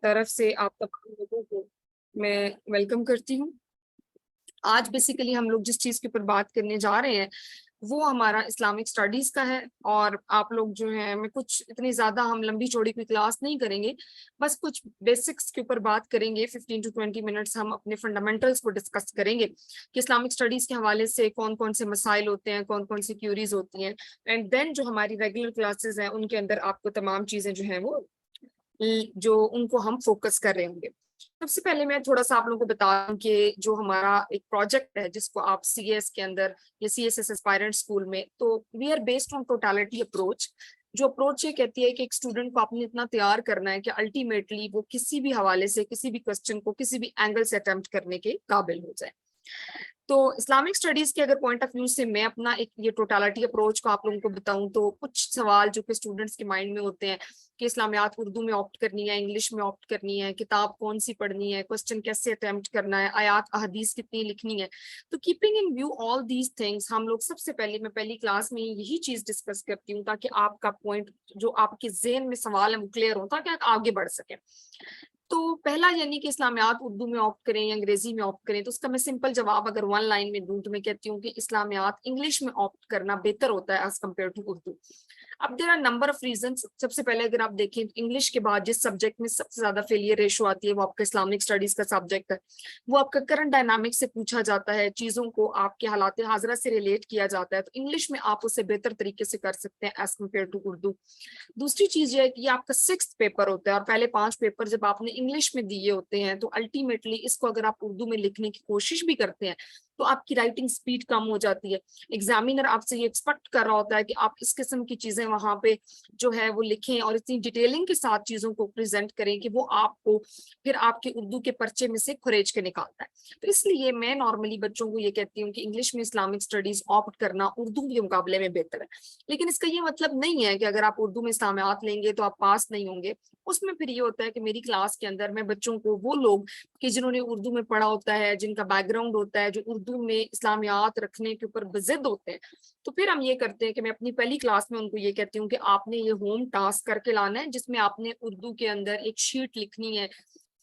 तरफ से आप तमाम लोगों को मैं वेलकम करती हूँ। आज बेसिकली हम लोग जिस चीज के ऊपर बात करने जा रहे हैं वो हमारा इस्लामिक स्टडीज का है। और आप लोग जो है, मैं कुछ इतनी ज्यादा हम लंबी चौड़ी कोई क्लास नहीं करेंगे, बस कुछ बेसिक्स के ऊपर बात करेंगे। 15 to 20 मिनट्स हम अपने फंडामेंटल्स को डिस्कस करेंगे कि इस्लामिक स्टडीज के हवाले से कौन कौन से मसाइल होते हैं, कौन कौन सी क्यूरीज होती हैं। एंड देन जो हमारी रेगुलर क्लासेस हैं उनके अंदर आपको तमाम चीजें जो है वो जो उनको हम फोकस कर रहे होंगे। सबसे पहले मैं थोड़ा सा आप लोगों को बता दूं कि जो हमारा एक प्रोजेक्ट है जिसको आप सीएस के अंदर या सीएसएस एस्पायरेंट स्कूल में, तो we are based on totality approach. जो अप्रोच ये कहती है कि एक स्टूडेंट को आपने इतना तैयार करना है कि अल्टीमेटली वो किसी भी हवाले से किसी भी क्वेश्चन को किसी भी एंगल से अटेम्प्ट करने के काबिल हो जाए। तो इस्लामिक स्टडीज के अगर पॉइंट ऑफ व्यू से मैं अपना एक ये टोटलिटी अप्रोच को आप लोगों को बताऊं, तो कुछ सवाल जो कि स्टूडेंट्स के माइंड में होते हैं कि इस्लामियात उर्दू में ऑप्ट करनी है, इंग्लिश में ऑप्ट करनी है, किताब कौन सी पढ़नी है, क्वेश्चन कैसे अटेम्प्ट करना है, आयात अहदीस कितनी लिखनी है। तो keeping in view all these things हम लोग सबसे पहले, मैं पहली क्लास में यही चीज डिस्कस करती हूँ ताकि आपका पॉइंट जो आपके ज़हन में सवाल है वो क्लियर हो, ताकि आप आगे बढ़ सके। तो पहला यानी कि इस्लामियात उर्दू में ऑप्ट करें या अंग्रेजी में ऑप्ट करें, तो उसका मैं सिंपल जवाब अगर वन लाइन में दूं तो मैं कहती हूँ कि इस्लामियात इंग्लिश में ऑप्ट करना बेहतर होता है एज कम्पेयर टू उर्दू। अब there are number of reasons. सबसे पहले अगर आप देखें इंग्लिश के बाद जिस सब्जेक्ट में सबसे ज्यादा फेलियर रेशो आती है वो आपका इस्लामिक स्टडीज का सब्जेक्ट है। वो आपका करंट डायनामिक्स से पूछा जाता है, चीजों को आपके हालात हाजरा से रिलेट किया जाता है, तो इंग्लिश में आप उसे बेहतर तरीके से कर सकते हैं एज कम्पेयर टू उर्दू। दूसरी चीज ये है कि ये आपका 6th पेपर होता है और पहले 5 पेपर जब आपने इंग्लिश में दिए होते हैं, तो अल्टीमेटली इसको अगर आप उर्दू में लिखने की कोशिश भी करते हैं तो आपकी राइटिंग स्पीड कम हो जाती है। एग्जामिनर आपसे ये एक्सपेक्ट कर रहा होता है कि आप इस किस्म की चीजें वहां पे जो है वो लिखें और इतनी डिटेलिंग के साथ चीजों को प्रेजेंट करें कि वो आपको फिर आपके उर्दू के पर्चे में से खुरेज के निकालता है। तो इसलिए मैं नॉर्मली बच्चों को ये कहती हूँ कि इंग्लिश में इस्लामिक स्टडीज ऑप्ट करना उर्दू के मुकाबले में बेहतर है। लेकिन इसका ये मतलब नहीं है कि अगर आप उर्दू में इस्लामियात लेंगे तो आप पास नहीं होंगे। उसमें फिर ये होता है कि मेरी क्लास के अंदर मैं बच्चों को, वो लोग कि जिन्होंने उर्दू में पढ़ा होता है, जिनका बैकग्राउंड होता है, जो उर्दू में इस्लामियात रखने के ऊपर बजिद होते हैं, तो फिर हम ये करते हैं कि मैं अपनी पहली क्लास में उनको ये कहती हूँ कि आपने ये होम टास्क करके लाना है जिसमें आपने उर्दू के अंदर एक शीट लिखनी है,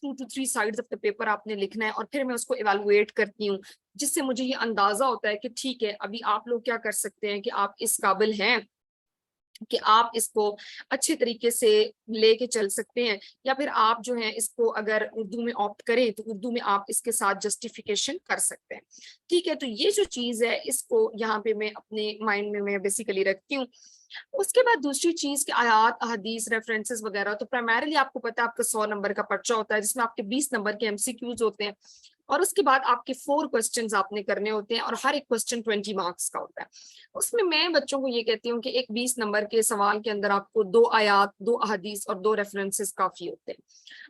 2 to 3 sides of the paper आपने लिखना है, और फिर मैं उसको इवेलुएट करती हूँ जिससे मुझे ये अंदाजा होता है कि ठीक है अभी आप लोग क्या कर सकते हैं कि आप इस काबिल हैं कि आप इसको अच्छे तरीके से लेके चल सकते हैं, या फिर आप जो है इसको अगर उर्दू में ऑप्ट करें तो उर्दू में आप इसके साथ जस्टिफिकेशन कर सकते हैं। ठीक है, तो ये जो चीज है इसको यहाँ पे मैं अपने माइंड में मैं बेसिकली रखती हूँ। उसके बाद दूसरी चीज कि आयात अहदीस रेफरेंसेस वगैरह, तो प्राइमरीली आपको पता है आपका 100 नंबर का पर्चा होता है जिसमें आपके 20 नंबर के एमसीक्यूज होते हैं, और उसके बाद आपके 4 क्वेश्चंस आपने करने होते हैं और हर एक क्वेश्चन 20 मार्क्स का होता है। उसमें मैं बच्चों को ये कहती हूँ कि एक 20 नंबर के सवाल के अंदर आपको 2 आयात, 2 अहदीस और 2 रेफरेंसेस काफी होते हैं।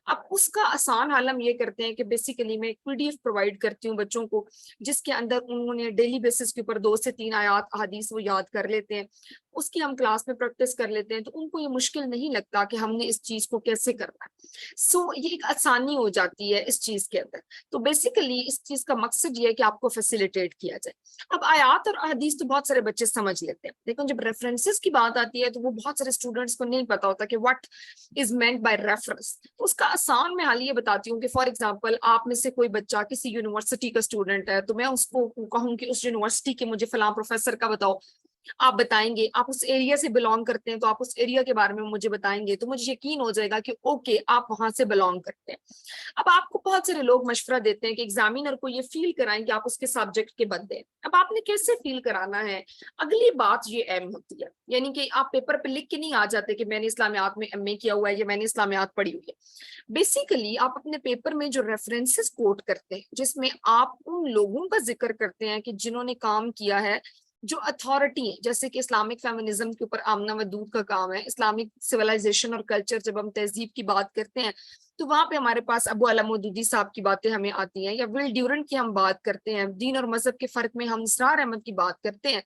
अब उसका आसान हल हम ये करते हैं कि बेसिकली मैं एक पीडीएफ प्रोवाइड करती हूँ बच्चों को जिसके अंदर उन्होंने डेली बेसिस के ऊपर 2 से 3 आयात अहदीस वो याद कर लेते हैं, उसकी हम क्लास में प्रैक्टिस कर लेते हैं, तो उनको ये मुश्किल नहीं लगता कि हमने इस चीज को कैसे करना है। सो ये एक आसानी हो जाती है इस चीज के अंदर। तो बेसिकली इस चीज का मकसद ये है कि आपको फैसिलिटेट किया जाए। अब आयात और अहदीस तो बहुत सारे बच्चे समझ लेते हैं, लेकिन जब रेफरेंसेस की बात आती है तो वो बहुत सारे स्टूडेंट्स को नहीं पता होता कि what is meant by reference. तो उसका आसान मैं हाल ये बताती हूँ कि फॉर एग्जांपल आप में से कोई बच्चा किसी यूनिवर्सिटी का स्टूडेंट है, तो मैं उसको कहूँ कि उस यूनिवर्सिटी के मुझे फलां प्रोफेसर का बताओ, आप बताएंगे, आप उस एरिया से बिलोंग करते हैं तो आप उस एरिया के बारे में मुझे बताएंगे, तो मुझे यकीन हो जाएगा कि ओके आप वहां से बिलोंग करते हैं। अब आपको बहुत सारे लोग मशवरा देते हैं कि एग्जामिनर को ये फील कराएं कि आप उसके सब्जेक्ट के बंदे हैं। अब आपने कैसे फील कराना है, अगली बात ये अहम होती है, यानी कि आप पेपर पे लिख के नहीं आ जाते कि मैंने इस्लामियात में एमए किया हुआ है या मैंने इस्लामियात पढ़ी हुई है। बेसिकली आप अपने पेपर में जो रेफरेंसेस कोट करते हैं जिसमें आप उन लोगों का जिक्र करते हैं कि जिन्होंने काम किया है, जो अथॉरिटी है, जैसे कि इस्लामिक फेमिनिज्म के ऊपर आमना वदूद का काम है, इस्लामिक सिविलाइजेशन और कल्चर, जब हम तहजीब की बात करते हैं तो वहां पे हमारे पास अबू अला मौदूदी साहब की बातें हमें आती हैं, या विल ड्यूरेंट की हम बात करते हैं, दीन और मजहब के फर्क में हम इसरार अहमद की बात करते हैं।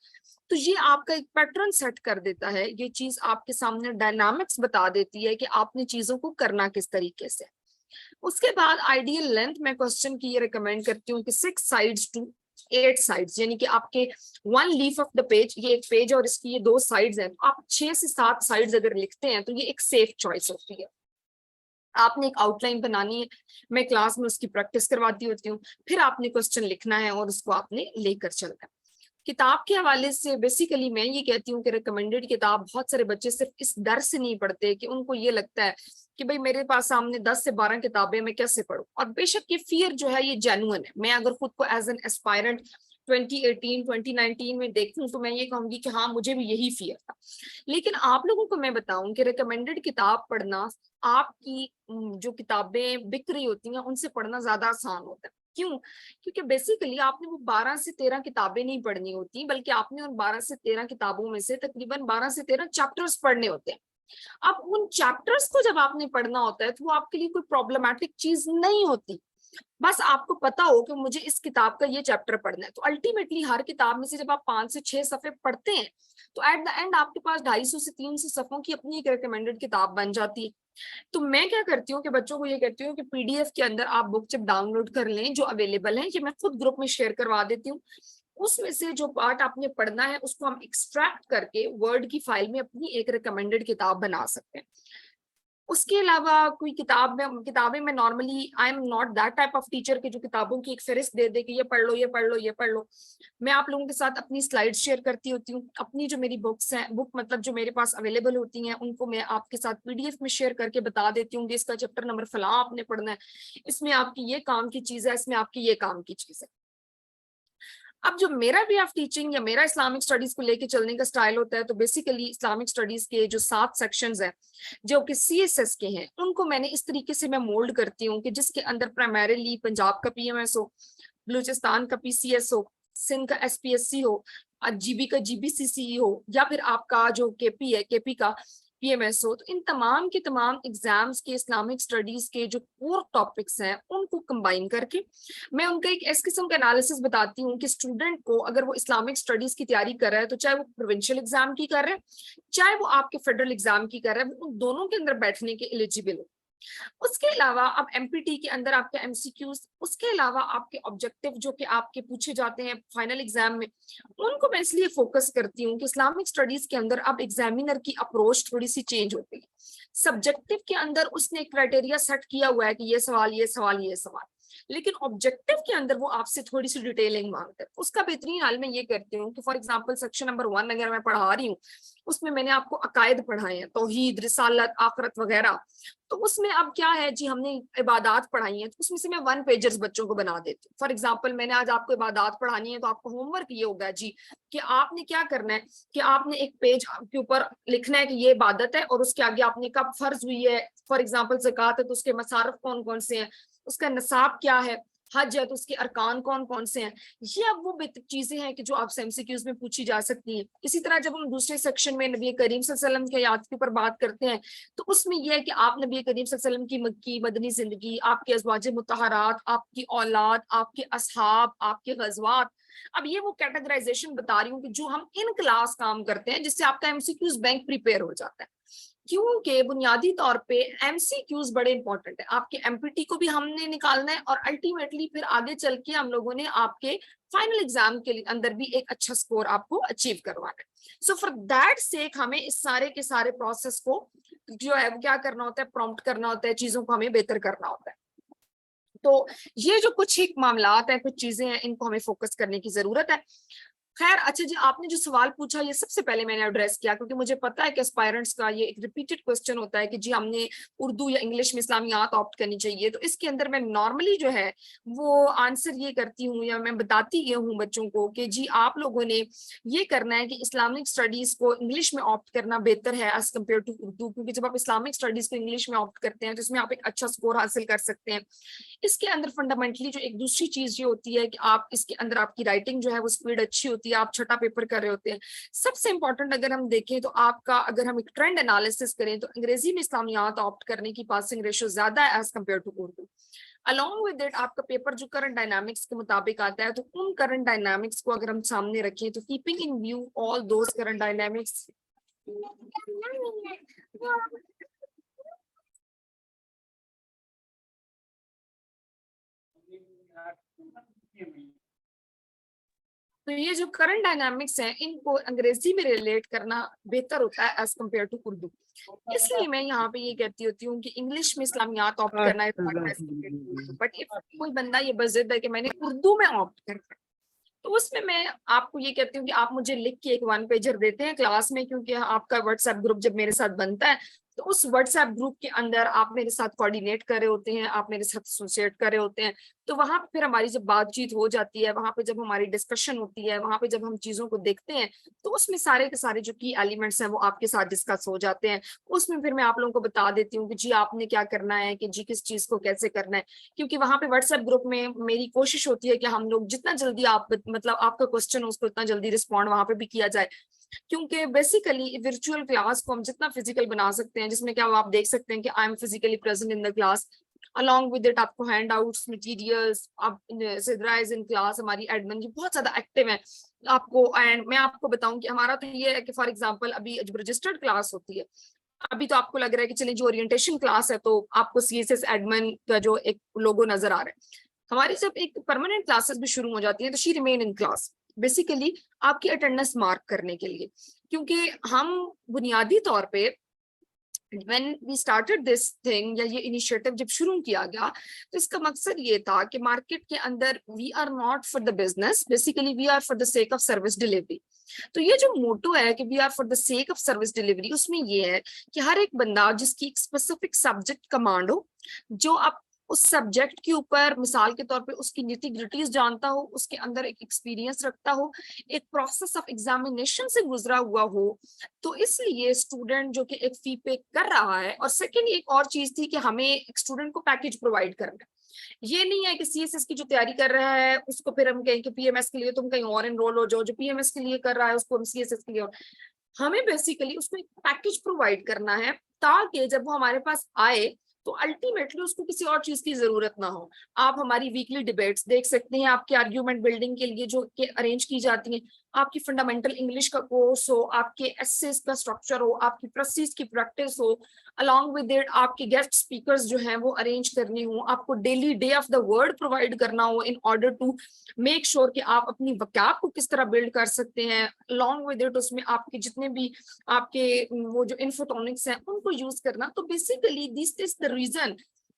तो ये आपका एक पैटर्न सेट कर देता है, ये चीज आपके सामने डायनामिक्स बता देती है कि आपने चीजों को करना किस तरीके से। उसके बाद आइडियल लेंथ में क्वेश्चन की ये रिकमेंड करती हूँ कि 6 साइड्स टू 8 साइड्स, यानी कि आपके 1 लीफ ऑफ द पेज, ये एक पेज और इसकी ये 2 साइड्स हैं, आप 6 से 7 साइड्स अगर लिखते हैं तो ये एक सेफ चॉइस होती है। आपने एक आउटलाइन बनानी है, मैं क्लास में उसकी प्रैक्टिस करवाती होती हूँ, फिर आपने क्वेश्चन लिखना है और उसको आपने लेकर चलना है। किताब के हवाले से बेसिकली मैं ये कहती हूँ कि रिकमेंडेड किताब बहुत सारे बच्चे सिर्फ इस डर से नहीं पढ़ते कि उनको ये लगता है कि भाई मेरे पास सामने 10 से 12 किताबें, मैं कैसे पढूं। और बेशक ये फियर जो है ये जेन्युइन है। मैं अगर खुद को एज एन एस्पायरेंट 2018 2019 में देखूं तो मैं ये कहूंगी कि हाँ मुझे भी यही फियर था। लेकिन आप लोगों को मैं बताऊं कि रिकमेंडेड किताब पढ़ना आपकी जो किताबें बिक रही होती हैं उनसे पढ़ना ज्यादा आसान होता है। क्यों? क्योंकि बेसिकली आपने वो 12 से 13 किताबें नहीं पढ़नी होती, बल्कि आपने उन 12 से 13 किताबों में से तकरीबन 12 से 13 चैप्टर्स पढ़ने होते हैं। अब उन चैप्टर्स को जब आपने पढ़ना होता है तो वो आपके लिए कोई प्रॉब्लमैटिक चीज नहीं होती। बस आपको पता हो कि मुझे इस किताब का ये चैप्टर पढ़ना है, तो अल्टीमेटली हर किताब में से जब आप 5 से 6 सफ़े पढ़ते हैं तो एट द एंड आपके पास 250 से 300 सफ़ों की अपनी एक रिकमेंडेड किताब बन जाती है। तो मैं क्या करती हूँ कि बच्चों को ये कहती हूँ कि पीडीएफ के अंदर आप बुक जब डाउनलोड कर लें, जो अवेलेबल है, ये मैं खुद ग्रुप में शेयर करवा देती हूँ। उसमें से जो पार्ट आपने पढ़ना है उसको हम एक्सट्रैक्ट करके वर्ड की फाइल में अपनी एक रिकमेंडेड किताब बना सकते हैं। उसके अलावा कोई किताबें में normally I am not that type of teacher कि जो किताबों की एक फहरिस्त दे दे कि ये पढ़ लो ये पढ़ लो ये पढ़ लो। मैं आप लोगों के साथ अपनी स्लाइड्स शेयर करती होती हूँ। अपनी जो मेरी बुक्स हैं, बुक मतलब जो मेरे पास अवेलेबल होती हैं, उनको मैं आपके साथ पीडीएफ में शेयर करके बता देती हूँ कि इसका चैप्टर नंबर फलां आपने पढ़ना है, इसमें आपकी ये काम की चीज है, इसमें आपकी ये काम की चीज है। अब जो मेरा वे ऑफ टीचिंग या मेरा इस्लामिक स्टडीज को लेके चलने का स्टाइल होता है, तो बेसिकली इस्लामिक स्टडीज के जो 7 सेक्शंस हैं जो कि सीएसएस के हैं, उनको मैंने इस तरीके से मैं मोल्ड करती हूँ कि जिसके अंदर प्राइमरीली पंजाब का पीएमएस हो, बलूचिस्तान का पीसीएस हो, सिंध का एसपीएससी हो, जीबी का जीबीसीसी हो, या फिर आपका जो केपी है केपी का पीएमएस हो। तो इन तमाम के तमाम एग्जाम्स के इस्लामिक स्टडीज के जो कोर टॉपिक्स हैं उनको कंबाइन करके मैं उनका एक इस किस्म का एनालिसिस बताती हूँ कि स्टूडेंट को अगर वो इस्लामिक स्टडीज की तैयारी कर रहा है, तो चाहे वो प्रोविंशियल एग्जाम की कर रहे हैं, चाहे वो आपके फेडरल एग्जाम की कर रहे हैं, वो उन दोनों के अंदर बैठने के एलिजिबल हो। उसके अलावा अब एमपीटी के अंदर आपके एमसीक्यूज, उसके अलावा आपके ऑब्जेक्टिव जो कि आपके पूछे जाते हैं फाइनल एग्जाम में, उनको मैं इसलिए फोकस करती हूँ कि इस्लामिक स्टडीज के अंदर अब एग्जामिनर की अप्रोच थोड़ी सी चेंज होती है। सब्जेक्टिव के अंदर उसने एक क्राइटेरिया सेट किया हुआ है कि ये सवाल ये सवाल ये सवाल, लेकिन ऑब्जेक्टिव के अंदर वो आपसे थोड़ी सी डिटेलिंग मांगता है। उसका बेहतरीन हाल मैं ये करती हूँ कि फॉर एग्जांपल सेक्शन नंबर 1 अगर मैं पढ़ा रही हूँ, उसमें मैंने आपको अकायद पढ़ाए हैं, तौहीद, रिसालत, आखरत वगैरह। तो उसमें अब क्या है जी, हमने इबादात पढ़ाई है, तो उसमें से मैं 1 पेजर्स बच्चों को बना देती हूँ। फॉर एग्जांपल मैंने आज आपको इबादात पढ़ानी है, तो आपको होमवर्क ये होगा जी कि आपने क्या करना है कि आपने एक पेज के ऊपर लिखना है कि ये इबादत है, और उसके आगे आपने कब फर्ज हुई है, फॉर एग्जाम्पल ज़कात है तो उसके मसारफ कौन कौन से हैं, उसका नसाब क्या है, हज है तो उसके अरकान कौन कौन से हैं। ये अब वो चीजें हैं कि जो आपसे एमसीक्यूज में पूछी जा सकती हैं। इसी तरह जब हम दूसरे सेक्शन में नबी करीम सल्लल्लाहु अलैहि वसल्लम के हयात के ऊपर बात करते हैं, तो उसमें यह है कि आप नबी करीम सल्लल्लाहु अलैहि वसल्लम की मक्की मदनी जिंदगी, आपके अज़वाज मुतहरात, आपकी औलाद, आपके असहाब, आपके गज़वात, अब ये वो कैटेगराइजेशन बता रही हूँ कि जो हम इन क्लास काम करते हैं, जिससे आपका एमसीक्यूज बैंक प्रिपेयर हो जाता है। क्योंकि बुनियादी तौर पे एमसीक्यूज बड़े इंपॉर्टेंट है। आपके एमपीटी को भी हमने निकालना है, और अल्टीमेटली फिर आगे चल के हम लोगों ने आपके फाइनल एग्जाम के अंदर भी एक अच्छा स्कोर आपको अचीव करवाना है। सो फॉर दैट सेक हमें इस सारे के सारे प्रोसेस को जो है क्या करना होता है, प्रॉम्प्ट करना होता है, चीजों को हमें बेहतर करना होता है। तो ये जो कुछ एक मामलात हैं, कुछ चीजें हैं, इनको हमें फोकस करने की जरूरत है। खैर अच्छा जी, आपने जो सवाल पूछा ये सबसे पहले मैंने एड्रेस किया, क्योंकि मुझे पता है कि एस्पायरेंट्स का ये एक रिपीटेड क्वेश्चन होता है कि जी हमने उर्दू या इंग्लिश में इस्लामियात ऑप्ट करनी चाहिए। तो इसके अंदर मैं नॉर्मली जो है वो आंसर ये करती हूँ या मैं बताती ये हूँ बच्चों को कि जी आप लोगों ने ये करना है कि इस्लामिक स्टडीज को इंग्लिश में ऑप्ट करना बेहतर है एज कम्पेयर टू उर्दू, क्योंकि जब आप इस्लामिक स्टडीज को इंग्लिश में ऑप्ट करते हैं तो इसमें आप एक अच्छा स्कोर हासिल कर सकते हैं। इसके अंदर फंडामेंटली जो एक दूसरी चीज ये होती है कि आप इसके अंदर आपकी राइटिंग जो है वो स्पीड अच्छी होती है, आप छठा पेपर कर रहे होते हैं। सबसे इंपॉर्टेंट अगर हम देखें तो आपका, अगर हम एक ट्रेंड एनालिसिस करें तो अंग्रेजी में इस्लामियात ऑप्ट करने की पासिंग रेशियो ज्यादा है as compare to Urdu. Along with it आपका पेपर जो करंट डायनामिक्स के मुताबिक आता है, तो उन करंट डायनामिक्स को अगर हम सामने रखें, तो keeping in view all those current dynamics, तो ये जो करंट डायनामिक्स हैं इनको अंग्रेजी में रिलेट करना बेहतर होता है एज कम्पेयर टू उर्दू। इसलिए मैं यहाँ पे ये कहती होती हूँ कि इंग्लिश में इस्लामियात ऑप्ट करना है, बट इफ कोई बंदा ये बस जिद है कि मैंने उर्दू में ऑप्ट करना है, तो उसमें मैं आपको ये कहती हूँ कि आप मुझे लिख के एक 1 पेजर देते हैं क्लास में, क्योंकि आपका व्हाट्सएप ग्रुप जब मेरे साथ बनता है तो उस व्हाट्सएप ग्रुप के अंदर आप मेरे साथ कोऑर्डिनेट कर रहे होते हैं, आप मेरे साथ एसोसिएट कर रहे होते हैं, तो वहां पे फिर हमारी जब बातचीत हो जाती है, वहां पे जब हमारी डिस्कशन होती है, वहां पे जब हम चीजों को देखते हैं, तो उसमें सारे के सारे जो की एलिमेंट्स हैं वो आपके साथ डिस्कस हो जाते हैं। उसमें फिर मैं आप लोगों को बता देती हूँ कि जी आपने क्या करना है, कि जी किस चीज को कैसे करना है, क्योंकि वहां पे व्हाट्सएप ग्रुप में मेरी कोशिश होती है कि हम लोग जितना जल्दी आप मतलब आपका क्वेश्चन हो उसको उतना जल्दी रिस्पॉन्ड वहां पे भी किया जाए, क्योंकि बेसिकली वर्चुअल क्लास को हम जितना फिजिकल बना सकते हैं, जिसमें क्या आप देख सकते हैं कि I am physically present in the class, along with it आपको हैंड आउट्स मटीरियल्स, आप सिद्रा इज इन क्लास, हमारी एडमिन जी बहुत ज्यादा एक्टिव है आपको। एंड मैं आपको बताऊं कि हमारा तो ये है कि फॉर एग्जांपल अभी जब रजिस्टर्ड क्लास होती है, अभी तो आपको लग रहा है कि चलिए जो ओरिएंटेशन क्लास है तो आपको सीएसएस एडमिन का जो एक लोगो नजर आ रहा है, हमारी जब एक परमानेंट क्लासेस भी शुरू हो जाती है तो she remain in class, basically आपकी अटेंडेंस मार्क करने के लिए, क्योंकि हम बुनियादी तौर पे when we started this thing या ये इनिशिएटिव जब शुरू किया गया, तो इसका मकसद ये था कि मार्केट के अंदर we are not for the business, basically we are for the sake of service delivery. तो ये जो मोटो है कि we are for the sake of service delivery, उसमें ये है कि हर एक बंदा जिसकी एक स्पेसिफिक सब्जेक्ट कमांड हो, जो आप उस सब्जेक्ट के ऊपर मिसाल के तौर पे उसकी निटी ग्रिटीज जानता हो, उसके अंदर एक एक्सपीरियंस रखता हो, एक प्रोसेस ऑफ एग्जामिनेशन से गुजरा हुआ हो, तो इसलिए स्टूडेंट जो कि एक फी पे कर रहा है। और सेकंड एक और चीज थी कि हमें एक स्टूडेंट को पैकेज प्रोवाइड करना है, ये नहीं है कि सीएसएस की जो तैयारी कर रहा है उसको फिर हम कहें कि पीएमएस के लिए तुम कहीं और एनरोल हो जाओ, जो पीएमएस के लिए कर रहा है उसको हम सीएसएस के लिए हमें बेसिकली उसको एक पैकेज प्रोवाइड करना है, ताकि जब वो हमारे पास आए तो अल्टीमेटली उसको किसी और चीज की जरूरत ना हो। आप हमारी वीकली डिबेट्स देख सकते हैं, आपके आर्ग्यूमेंट बिल्डिंग के लिए जो के अरेंज की जाती हैं, आपकी फंडामेंटल इंग्लिश का कोर्स हो, आपके एसेस का स्ट्रक्चर हो, आपकी प्रेसिस की प्रैक्टिस हो, अलॉन्ग विद इट आपके गेस्ट स्पीकर्स जो हैं वो अरेंज करने हो, आपको daily day of the word provide करना हो in order to make sure कि आप अपनी वकाब को किस तरह बिल्ड कर सकते हैं, अलॉन्ग विद इट उसमें आपके जितने भी आपके वो जो इन्फोटॉनिक्स हैं उनको यूज करना। तो basically this is the reason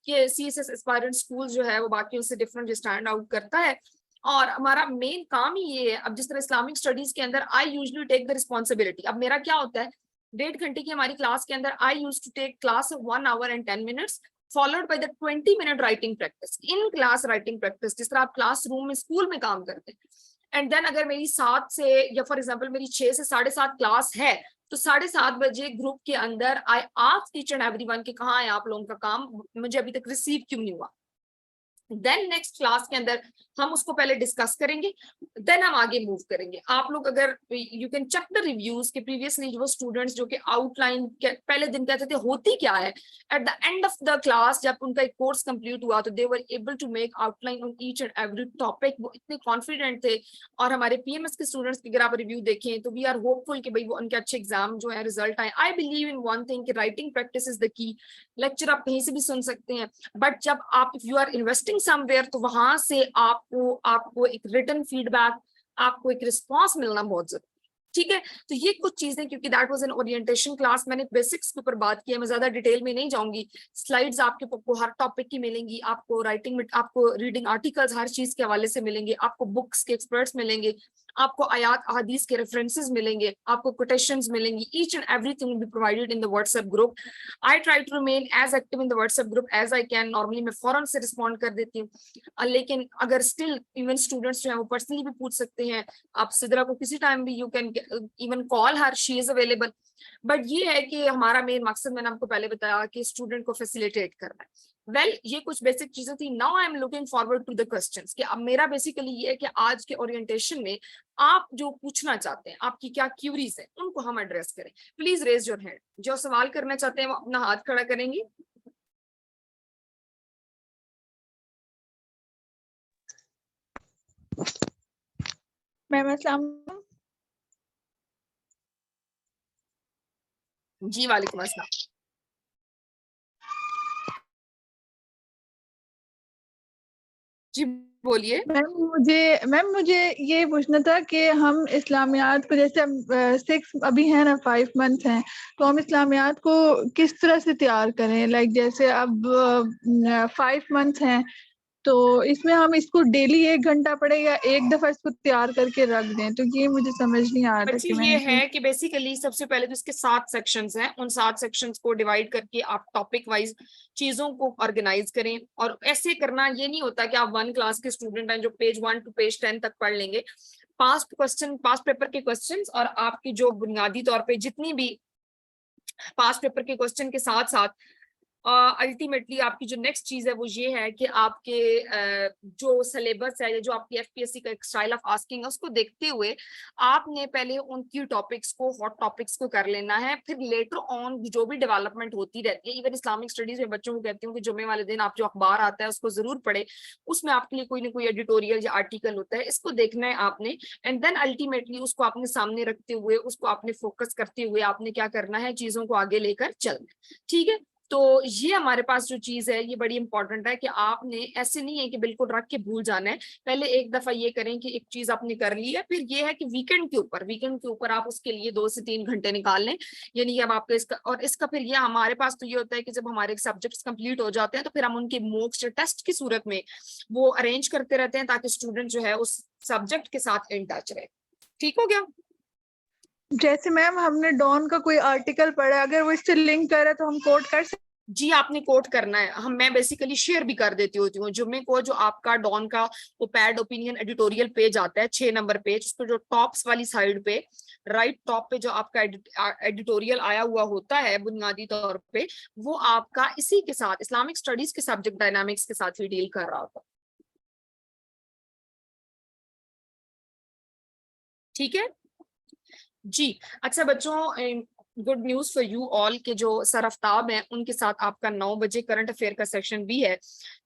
कि सीएसएस एस्पायरेंट स्कूल जो है वो बाकियों से डिफरेंट स्टैंड आउट करता है। और हमारा मेन काम ही ये है, अब जिस तरह इस्लामिक स्टडीज के अंदर I usually take the responsibility, अब मेरा क्या होता है 1.5 घंटे की हमारी क्लास के अंदर I use to take class 1 hour and 10 minutes followed by the 20 minute writing practice, in class writing practice, जिस तरह आप क्लासरूम में स्कूल में काम करते हैं। एंड देन अगर मेरी 7 से या फॉर एग्जाम्पल मेरी 6 से 7:30 क्लास है, तो 7:30 बजे ग्रुप के अंदर I ask each and everyone कि कहाँ है आप लोगों का काम, मुझे अभी तक रिसीव क्यों नहीं हुआ। देन नेक्स्ट क्लास के अंदर हम उसको पहले डिस्कस करेंगे, देन हम आगे मूव करेंगे। आप लोग अगर you can check the reviews के प्रीवियसली जो स्टूडेंट्स जो कि आउटलाइन पहले दिन कहते थे होती क्या है, at the end of the class जब उनका एक कोर्स कंप्लीट हुआ तो they were able to make outline on each and every topic, वो इतने कॉन्फिडेंट थे। और हमारे पीएमएस के स्टूडेंट्स की अगर आप रिव्यू देखें तो वी आर होपफुल कि भाई वो उनके अच्छे एग्जाम जो है रिजल्ट आए। I believe in one thing कि writing practice is the key. Lecture आप कहीं से भी सुन सकते हैं, बट जब आप if you are investing somewhere तो वहां से आपको आपको एक रिटन फीडबैक, आपको एक रिस्पॉन्स मिलना बहुत जरूरी। ठीक है, तो ये कुछ चीजें, क्योंकि that was an orientation class, मैंने बेसिक्स के ऊपर बात की है, मैं ज्यादा डिटेल में नहीं जाऊंगी। स्लाइड्स आपको हर टॉपिक की मिलेंगी, आपको राइटिंग में आपको रीडिंग आर्टिकल्स हर चीज के हवाले से मिलेंगे, आपको बुक्स के एक्सपर्ट्स मिलेंगे, आपको आयात अहादीस के रेफरेंसेस मिलेंगे, आपको कोटेशंस मिलेंगी, each and everything will be provided in the WhatsApp group. I try to remain as active in the WhatsApp group as I can, normally मैं फौरन से रिस्पॉन्ड कर देती हूँ, लेकिन अगर स्टिल इवन स्टूडेंट्स जो है वो पर्सनली भी पूछ सकते हैं, आप सिद्रा को किसी टाइम भी you can even call her, she is available. But ये है कि हमारा मेन मकसद मैंने आपको पहले बताया कि स्टूडेंट को फैसिलिटेट करना है। ये कुछ बेसिक चीजें थी। Now I am looking forward to the questions, कि अब मेरा बेसिकली ये है कि आज के ओरिएंटेशन में आप जो पूछना चाहते हैं, आपकी क्या क्यूरीज है, उनको हम एड्रेस करें। प्लीज रेज योर हैंड, जो सवाल करना चाहते हैं वो अपना हाथ खड़ा करेंगी। मैम अस्सलाम वालेकुम। जी वालेकुम अस्सलाम। जी बोलिए। मैम मुझे ये पूछना था कि हम इस्लामियात को, जैसे हम 6 अभी है ना, 5 मंथ हैं, तो हम इस्लामियात को किस तरह से तैयार करें? लाइक जैसे अब 5 मंथ हैं, तो इसमें हम इसको डेली 1 घंटा पढ़े या एक दफा इसको तैयार करके रख दें? तो ये मुझे समझ नहीं आ रहा था बच्चे कि ये मैंने है कि बेसिकली सबसे पहले तो इसके 7 सेक्शंस हैं, उन 7 सेक्शंस को डिवाइड करके आप टॉपिक वाइज चीजों को ऑर्गेनाइज करें। और ऐसे करना ये नहीं होता कि आप 1 क्लास के स्टूडेंट हैं जो पेज 1 टू पेज 10 तक पढ़ लेंगे। पास्ट पेपर के क्वेश्चंस और आपकी जो बुनियादी तौर पे जितनी भी पास्ट पेपर के क्वेश्चन के साथ साथ अल्टीमेटली आपकी जो नेक्स्ट चीज है वो ये है कि आपके जो सिलेबस है या जो आपकी एफपीएससी का एक स्टाइल ऑफ आस्किंग है उसको देखते हुए आपने पहले उन की टॉपिक्स को, हॉट टॉपिक्स को कर लेना है। फिर लेटर ऑन जो भी डेवलपमेंट होती रहती है, इवन इस्लामिक स्टडीज में बच्चों को कहती हूँ कि जुम्मे वाले दिन आप जो अखबार आता है उसको जरूर पढ़े, उसमें आपके लिए कोई ना कोई एडिटोरियल या आर्टिकल होता है, इसको देखना है आपने। एंड देन अल्टीमेटली उसको आपने सामने रखते हुए, उसको आपने फोकस करते हुए आपने क्या करना है, चीजों को आगे लेकर चलना। ठीक है, तो ये हमारे पास जो चीज है ये बड़ी इंपॉर्टेंट है कि आपने ऐसे नहीं है कि बिल्कुल रख के भूल जाना है। पहले एक दफा ये करें कि एक चीज आपने कर ली है, फिर ये है कि वीकेंड के ऊपर आप उसके लिए 2 से 3 घंटे निकाल लें। यानी कि अब आपका इसका और इसका फिर ये हमारे पास तो ये होता है कि जब हमारे सब्जेक्ट्स कंप्लीट हो जाते हैं तो फिर हम उनके मॉक्स टेस्ट की सूरत में वो अरेंज करते रहते हैं ताकि स्टूडेंट जो है उस सब्जेक्ट के साथ इन टच रहे। ठीक हो गया? जैसे मैम हमने डॉन का कोई आर्टिकल पढ़ा है, अगर वो इससे लिंक करे तो हम कोट कर सकते? जी, आपने कोट करना है। हम मैं बेसिकली शेयर भी कर देती होती हूँ जुम्मे को, जो आपका डॉन का वो पैड ओपिनियन एडिटोरियल पेज आता है 6 नंबर पेज, उसको जो टॉप्स वाली साइड पे राइट टॉप पे जो आपका एडिटोरियल आया हुआ होता है बुनियादी तौर पे, वो आपका इसी के साथ इस्लामिक स्टडीज के सब्जेक्ट डायनामिक्स के साथ ही डील कर रहा होता है। ठीक है जी। अच्छा बच्चों, good news for you all के जो सरफ्ताब हैं उनके साथ आपका 9 बजे करंट अफेयर का सेक्शन भी है।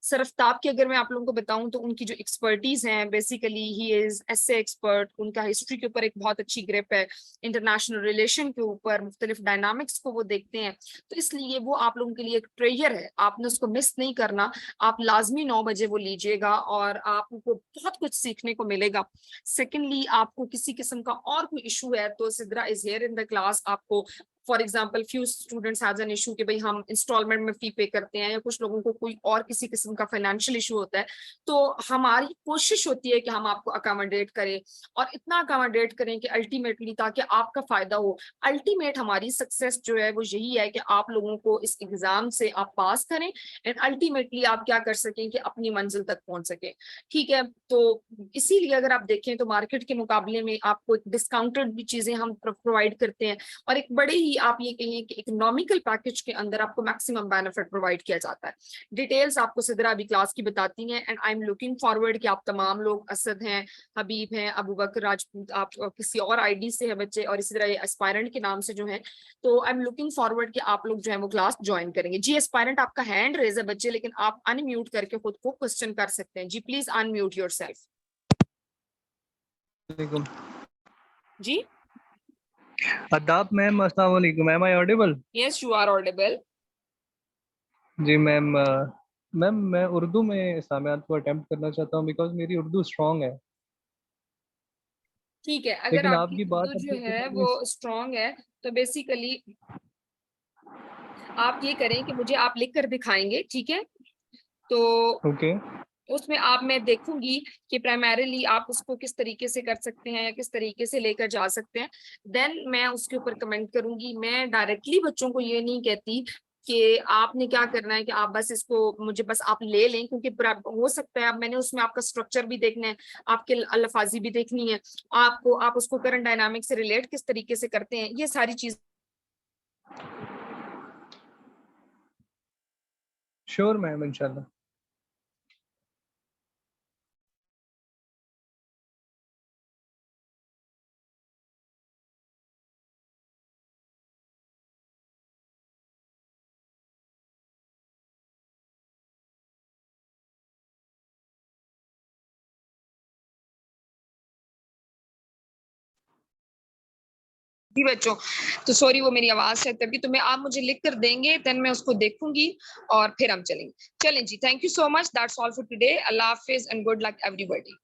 सरफ्ताब की अगर मैं आप लोगों को बताऊं तो उनकी जो एक्सपर्टीज है, basically he is essay expert, उनका हिस्ट्री के ऊपर एक बहुत अच्छी ग्रिप है, इंटरनेशनल रिलेशन के ऊपर मुख्तलिफ डायनामिक्स को वो देखते हैं। तो इसलिए वो आप लोगों के लिए एक ट्रेजर है, आपने उसको मिस नहीं करना। आप लाजमी 9 बजे वो लीजिएगा और आपको बहुत कुछ सीखने को मिलेगा। सेकेंडली, आपको किसी किस्म का और कोई इशू है तो Sidra is here in the class. आपको for example few students has an issue कि भाई हम इंस्टॉलमेंट में फी पे करते हैं, या कुछ लोगों को कोई और किसी किस्म का फाइनेंशियल इशू होता है, तो हमारी कोशिश होती है कि हम आपको अकोमोडेट करें और इतना अकोमोडेट करें कि अल्टीमेटली ताकि आपका फायदा हो। अल्टीमेट हमारी सक्सेस जो है वो यही है कि आप लोगों को इस एग्जाम से आप पास करें एंड अल्टीमेटली आप क्या कर सकें कि अपनी मंजिल तक पहुंच सकें। ठीक है, तो इसीलिए अगर आप देखें तो मार्केट के मुकाबले में आपको एक डिस्काउंटेड भी चीजें हम प्रोवाइड करते हैं और एक बड़े ही आप ये कहिए कि इकोनॉमिकल पैकेज के अंदर आपको मैक्सिमम बेनिफिट प्रोवाइड किया जाता है। डिटेल्स आपको सिद्रा अभी क्लास की बताती हैं and I am looking forward कि आप तमाम लोग, असद हैं, हबीब हैं, अबू बकर राजपूत, आप किसी और आईडी से है बच्चे और इसी तरह ये एस्पायरेंट के नाम से जो है, तो आई एम लुकिंग फॉरवर्ड कि आप लोग जो है वो क्लास ज्वाइन करेंगे। जी एस्पायरेंट आपका हैंड रेज है बच्चे, लेकिन आप अनम्यूट करके खुद को क्वेश्चन कर सकते हैं। जी प्लीज अनम्यूट योरसेल्फ। वालेकुम। जी आदाब मैम, अस्सलाम वालेकुम। Ma'am I audible? Yes you are audible. जी मैम। मैम मैं उर्दू में इस्लामियात को अटेम्प्ट करना चाहता हूँ बिकॉज मेरी उर्दू स्ट्रांग है। ठीक है, अगर लेकिन आपकी आपकी उर्दू बात अब जो जैसे है मैंने वो स्ट्रांग है तो बेसिकली आप ये करें कि मुझे आप लिख कर दिखाएंगे। ठीक है, तो ओके। उसमें आप मैं देखूंगी कि प्राइमरीली आप उसको किस तरीके से कर सकते हैं या किस तरीके से लेकर जा सकते हैं, देन मैं उसके ऊपर कमेंट करूंगी। मैं डायरेक्टली बच्चों को ये नहीं कहती कि आपने क्या करना है कि आप बस इसको मुझे बस आप ले लें, क्योंकि हो सकता है अब मैंने उसमें आपका स्ट्रक्चर भी देखना है, आपके अल्फाजी भी देखनी है, आपको आप उसको करंट डायनामिक से रिलेट किस तरीके से करते हैं, ये सारी चीज। श्योर मैम, इंशाल्लाह। जी बच्चों, तो सॉरी वो मेरी आवाज से तभी, तो मैं आप मुझे लिख कर देंगे, देन मैं उसको देखूंगी और फिर हम चलेंगे। चलें जी, thank you so much, that's all for today. Allah हाफिज एंड गुड लक एवरीबॉडी।